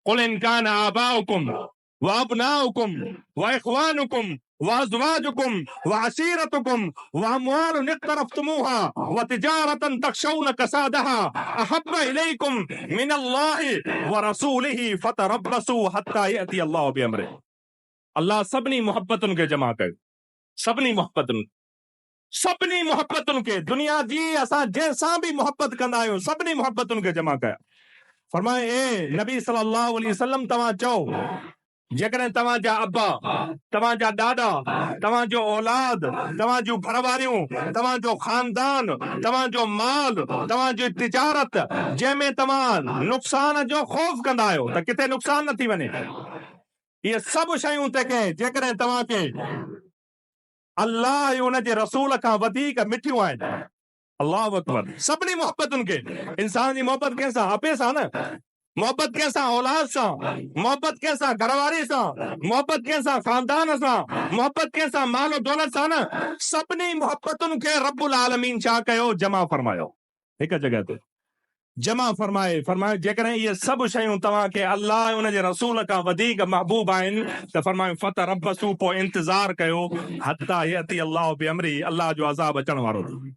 कुल इन कान आबाउकुम व अबनाउकुम व इख्वानुकुम व अज़वाजुकुम व अशीरतुकुम व अम्वालुन इक़्तरफ़्तुमूहा व तिजारतन तख़शौन कसादहा अहब्ब इलैकुम मिनल्लाहि व रसूलिही फ़तरब्बसू हत्ता यअती अल्लाहु बिअम्रिही। अल्लाह सभिनी मोहब्बतुनि खे जमा कयो, सभिनी मोहब्बतुनि खे, दुनिया जी असां जंहिंसां बि मोहब्बत कंदा आहियूं सभिनी मोहब्बतुनि खे जमा कया। फरमाए ए नबी सल्लल्लाहु अलैहि वसल्लम तव्हां चओ जेकॾहिं तव्हांजा अब्बा, तव्हांजा ॾाॾा, तव्हांजो औलाद, तव्हांजूं घरवारियूं, तव्हांजो खानदान, तव्हांजो माल, तव्हांजी तिजारत जंहिंमें तव्हां नुक़सान जो ख़ौफ़ कंदा आहियो त किथे नुक़सान न थी वञे, इहे सभु शयूं तंहिंखे जेकॾहिं तव्हांखे अल्लाह ऐं उनजे रसूल खां वधीक मिठियूं आहिनि। अल्लाह अकबर। सभिनी मोहब्बतुनि खे, इंसान जी मोहब्बत कंहिंसां? आपे सां न। मोहब्बत कंहिंसां? औलाद सां। मोहब्बत कंहिंसां? घरवारी सां। मोहब्बत कंहिंसां? खानदान सां। मोहब्बत कंहिंसां? माल दौलत सां न। सभिनी मोहब्बतुनि खे रब्बुल आलमीन छा कयो? जमा फरमायो हिकु जॻह ते जमा फरमाए जेकॾहिं इहे सभु शयूं तव्हांखे अल्लाह ऐं उनजे रसूल खां वधीक महबूब आहिनि त फरमायो फ़तरब्बसू, पोइ इंतज़ार कयो हत्ता यअती अल्लाहु बिअम्रिही, अल्लाह जो अज़ाब अचण वारो थी।